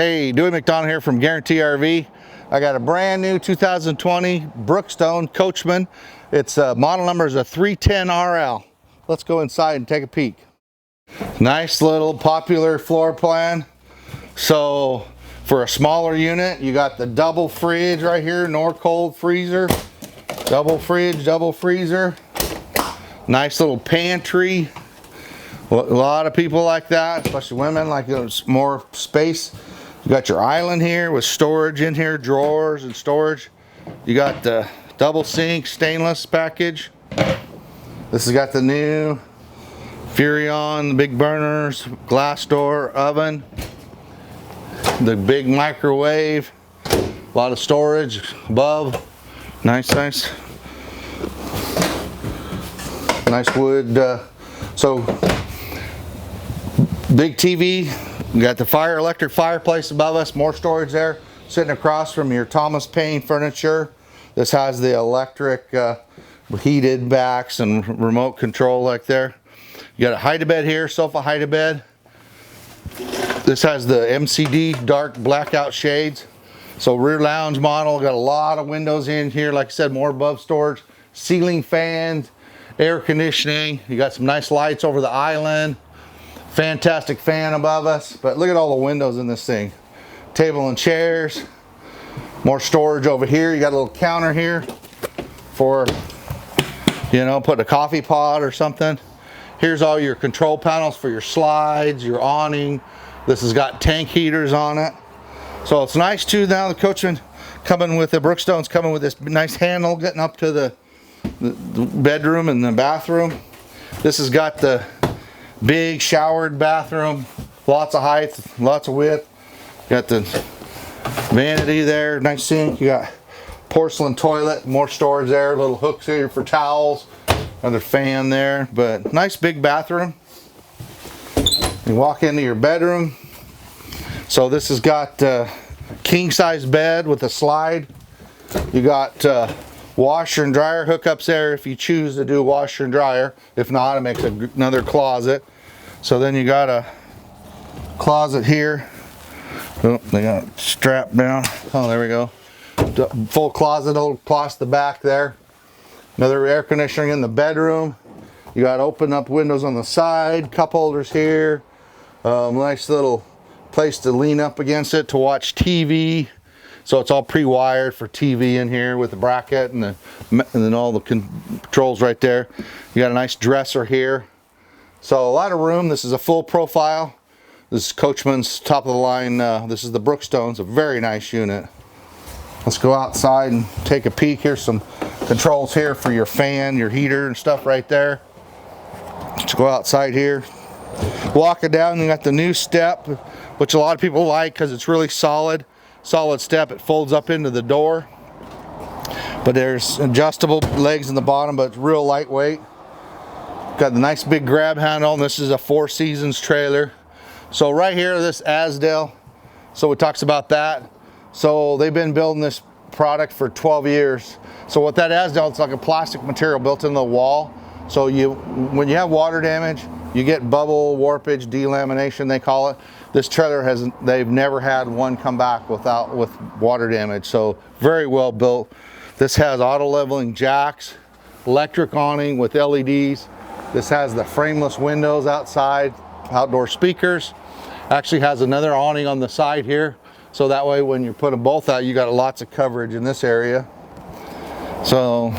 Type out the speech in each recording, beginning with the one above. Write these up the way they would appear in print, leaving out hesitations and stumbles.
Hey, Dewey McDonald here from Guarantee RV. I got a brand new 2020 Brookstone Coachmen. Its model number is a 310RL. Let's go inside and take a peek. Nice little popular floor plan. So for a smaller unit, you got the double fridge right here, nor cold freezer. Double fridge, double freezer. Nice little pantry. A lot of people like that, especially women, like more space. You got your island here with storage in here, drawers and storage. You got the double sink stainless package. This has got the new Furrion, big burners, glass door oven, the big microwave, a lot of storage above. Nice wood. So big TV. We got the electric fireplace above us, more storage there, sitting across from your Thomas Paine furniture. This has the electric heated backs and remote control like there. You got a hide-a-bed here, sofa hide-a-bed. This has the MCD dark blackout shades. So rear lounge model, got a lot of windows in here. Like I said, more above storage, ceiling fans, air conditioning. You got some nice lights over the island. Fantastic fan above us, but look at all the windows in this thing. Table and chairs, more storage over here. You got a little counter here for, you know, put a coffee pot or something. Here's all your control panels for your slides, your awning. This has got tank heaters on it. So it's nice too. Now the Coachmen coming with the Brookstone's coming with this nice handle getting up to the bedroom and the bathroom. This has got the big showered bathroom, lots of height, lots of width. Got the vanity there, nice sink. You got porcelain toilet, more storage there, little hooks here for towels, another fan there, but nice big bathroom. You walk into your bedroom. So this has got king size bed with a slide. You got washer and dryer hookups there if you choose to do washer and dryer. If not, it makes another closet. So then you got a closet here. Oh, they got it strapped down. Oh, there we go. Full closet across the back there. Another air conditioning in the bedroom. You got open up windows on the side, cup holders here. Nice little place to lean up against it to watch TV. So it's all pre-wired for TV in here with the bracket and then all the controls right there. You got a nice dresser here. So a lot of room. This is a full profile. This is Coachmen's top of the line. This is the Brookstone. It's a very nice unit. Let's go outside and take a peek. Here's some controls here for your fan, your heater and stuff right there. Let's go outside here. Walking down, you got the new step, which a lot of people like because it's really solid step. It folds up into the door, but there's adjustable legs in the bottom, but it's real lightweight. Got the nice big grab handle, and this is a 4 Seasons trailer. So right here, this Asdale, so it talks about that. So they've been building this product for 12 years. So what that Asdale, it's like a plastic material built into the wall. So when you have water damage, you get bubble warpage, delamination they call it. This trailer they've never had one come back with water damage. So very well built. This has auto leveling jacks, electric awning with LEDs. This has the frameless windows outside, outdoor speakers. Actually has another awning on the side here. So that way when you put them both out, you got lots of coverage in this area. So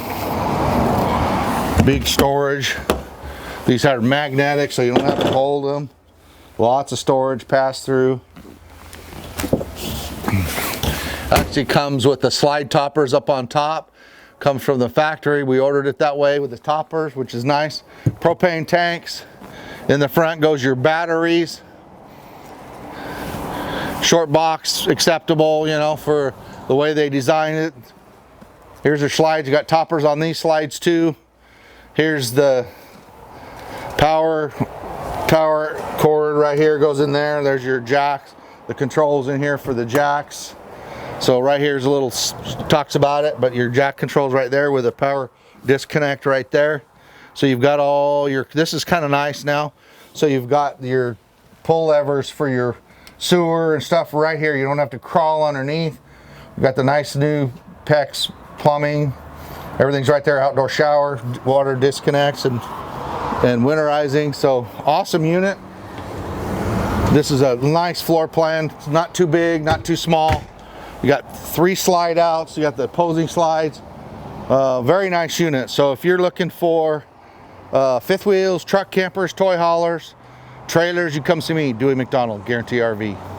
big storage. These are magnetic, so you don't have to hold them. Lots of storage pass through. Actually comes with the slide toppers up on top. Comes from the factory. We ordered it that way with the toppers, which is nice. Propane tanks. In the front goes your batteries. Short box, acceptable, you know, for the way they designed it. Here's your slides. You got toppers on these slides too. Here's the power cord right here, goes in there. There's your jacks, the controls in here for the jacks. So right here's a little, talks about it, but your jack controls right there with a power disconnect right there. So you've got all your, this is kind of nice now. So you've got your pull levers for your sewer and stuff right here. You don't have to crawl underneath. We got the nice new PEX plumbing. Everything's right there. Outdoor shower, water disconnects, and winterizing. So awesome unit. This is a nice floor plan. It's not too big, not too small. You got 3 slide outs. You got the opposing slides. Very nice unit. So if you're looking for fifth wheels, truck campers, toy haulers, trailers, you come see me, Dewey McDonald, Guarantee RV.